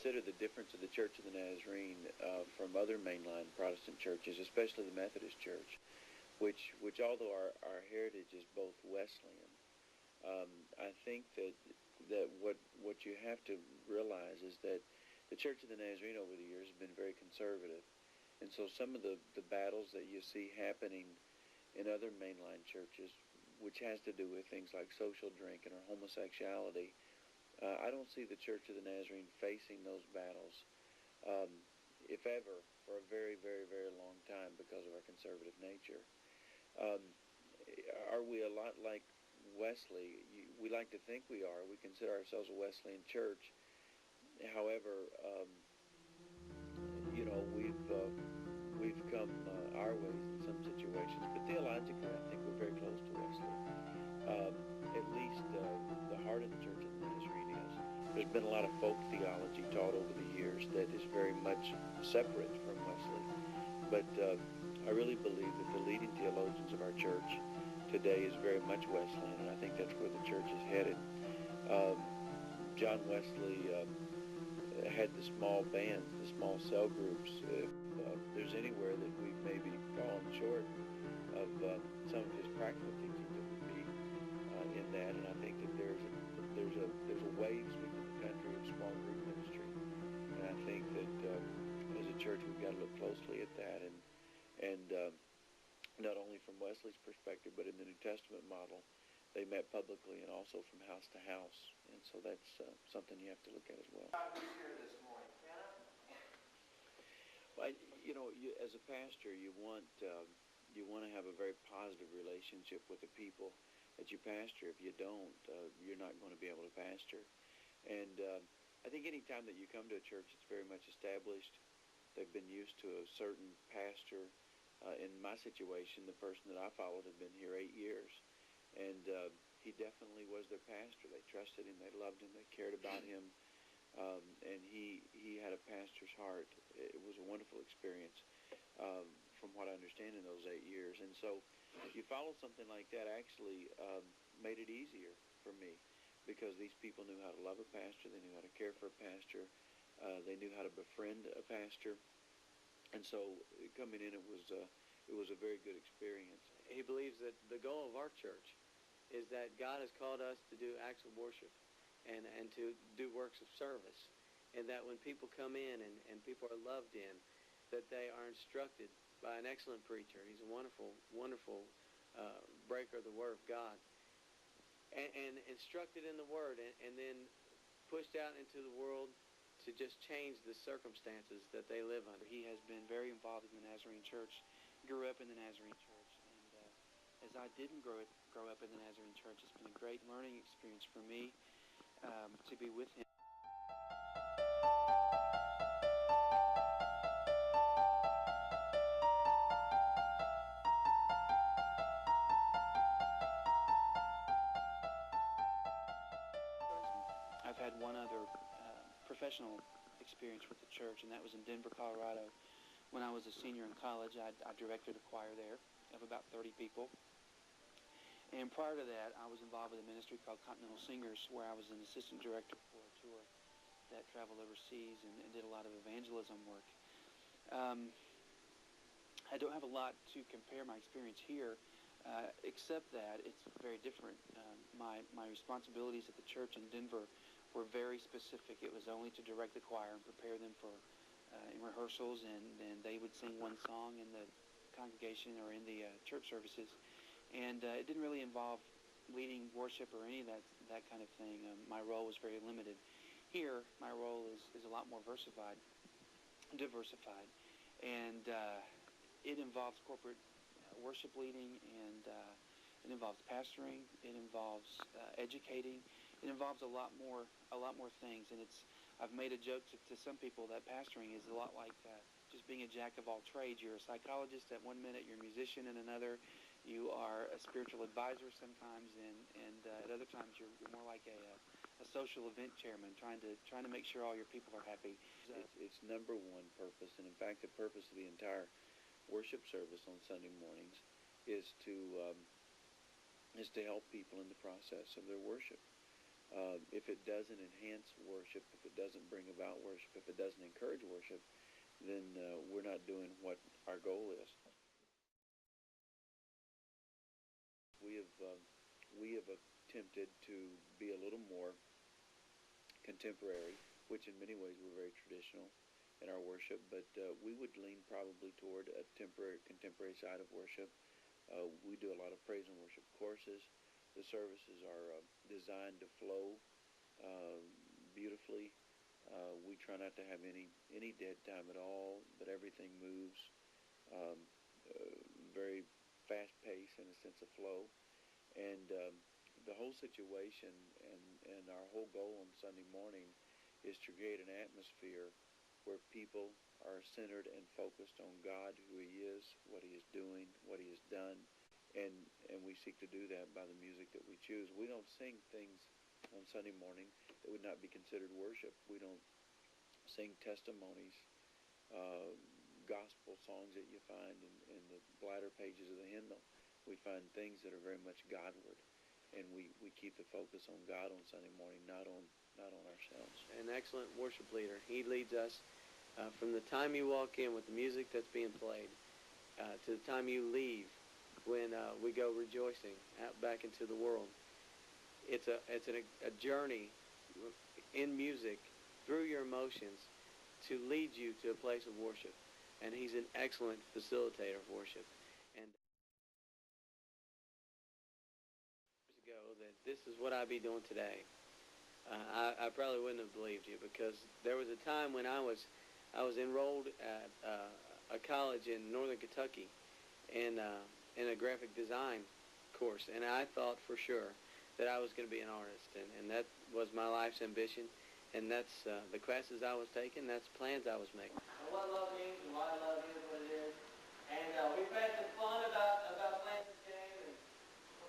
consider the difference of the Church of the Nazarene from other mainline Protestant churches, especially the Methodist Church, which although our heritage is both Wesleyan, I think that what you have to realize is that the Church of the Nazarene over the years has been very conservative, and so some of the battles that you see happening in other mainline churches, which has to do with things like social drinking or homosexuality, I don't see the Church of the Nazarene facing those battles, if ever, for a very, very, very long time because of our conservative nature. Are we a lot like Wesley? We like to think we are. We consider ourselves a Wesleyan church. However, we've come our ways in some situations, but theologically, I think we're very close to Wesley. At least the heart of the Church of the Nazarene is. There's been a lot of folk theology taught over the years that is very much separate from Wesley, but I really believe that the leading theologians of our church today is very much Wesleyan, and I think that's where the church is headed. John Wesley had the small bands, the small cell groups. If there's anywhere that we've maybe fallen short of some of his practical teachings, it would be in that. And I think that there's a wave sweeping the country of small group ministry, and I think that as a church we've got to look closely at that, and not only from Wesley's perspective, but in the New Testament model, they met publicly and also from house to house, and so that's something you have to look at as well. Who's here this morning? Well, as a pastor, you want to have a very positive relationship with the people that you pastor. If you don't, you're not going to be able to pastor. And I think any time that you come to a church, it's very much established. They've been used to a certain pastor. In my situation, the person that I followed had been here 8 years. And he definitely was their pastor. They trusted him. They loved him. They cared about him. And he had a pastor's heart. It was a wonderful experience from what I understand in those 8 years. And so you follow something like that actually made it easier for me, because these people knew how to love a pastor. They knew how to care for a pastor. They knew how to befriend a pastor. And so coming in, it was a very good experience. He believes that the goal of our church is that God has called us to do acts of worship and to do works of service, and that when people come in and people are loved in, that they are instructed by an excellent preacher. He's a wonderful, wonderful breaker of the Word of God, and instructed in the Word, and then pushed out into the world to just change the circumstances that they live under. He has been very involved in the Nazarene Church, grew up in the Nazarene Church, and as I didn't grow up in the Nazarene Church, it's been a great learning experience for me to be with him. I've had one other professional experience with the church, and that was in Denver, Colorado. When I was a senior in college, I directed a choir there of about 30 people. And prior to that, I was involved with a ministry called Continental Singers, where I was an assistant director for a tour that traveled overseas and did a lot of evangelism work. I don't have a lot to compare my experience here, except that it's very different. My responsibilities at the church in Denver were very specific. It was only to direct the choir and prepare them for in rehearsals, and then they would sing one song in the congregation or in the church services. And it didn't really involve leading worship or any of that kind of thing. My role was very limited. Here, my role is a lot more diversified, and it involves corporate worship leading, and it involves pastoring. It involves educating. It involves a lot more things. And I've made a joke to some people that pastoring is a lot like just being a jack of all trades. You're a psychologist at one minute, you're a musician in another, you are a spiritual advisor sometimes, and at other times you're more like a social event chairman, trying to make sure all your people are happy. It's number one purpose, and in fact the purpose of the entire worship service on Sunday mornings is to help people in the process of their worship. If it doesn't enhance worship, if it doesn't bring about worship, if it doesn't encourage worship, then we're not doing what our goal is. We have attempted to be a little more contemporary, which in many ways we're very traditional in our worship, but we would lean probably toward a contemporary side of worship. We do a lot of praise and worship courses. The services are designed to flow beautifully. We try not to have any dead time at all, but everything moves very fast pace in a sense of flow. And the whole situation and our whole goal on Sunday morning is to create an atmosphere where people are centered and focused on God, who He is, what He is doing, what He has done, and we seek to do that by the music that we choose. We don't sing things on Sunday morning that would not be considered worship. We don't sing testimonies, gospel songs that you find in the bladder pages of the hymnal. We find things that are very much Godward, and we keep the focus on God on Sunday morning, not on ourselves. An excellent worship leader. He leads us from the time you walk in with the music that's being played to the time you leave when we go rejoicing out back into the world. It's a journey in music through your emotions to lead you to a place of worship, and he's an excellent facilitator of worship. And years ago that this is what I'd be doing today, I probably wouldn't have believed you, because there was a time when I was enrolled at a college in northern Kentucky in a graphic design course, and I thought for sure that I was going to be an artist, and that was my life's ambition, and that's the classes I was taking, that's plans I was making. And what love means and why love is what it is, and we've had some fun about playing this game, and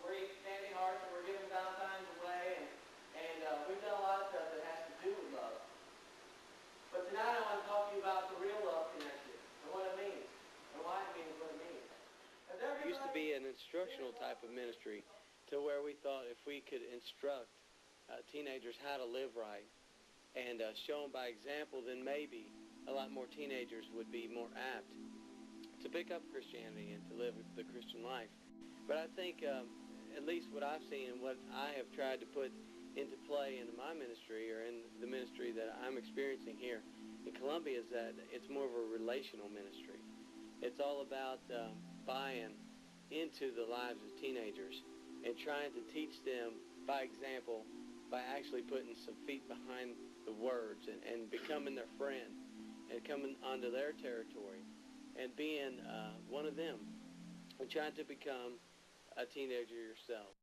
we're each standing hearts, and we're giving Valentine's away, and we've done a lot of stuff that has to do with love. But tonight I want to talk to you about the real love connection, and what it means, and why it means what it means. It used to be an instructional type of ministry, to where we thought if we could instruct teenagers how to live right and show them by example, then maybe a lot more teenagers would be more apt to pick up Christianity and to live the Christian life. But I think, at least what I've seen and what I have tried to put into play into my ministry, or in the ministry that I'm experiencing here in Columbia, is that it's more of a relational ministry. It's all about buying into the lives of teenagers and trying to teach them by example, by actually putting some feet behind the words and becoming their friend and coming onto their territory and being one of them and trying to become a teenager yourself.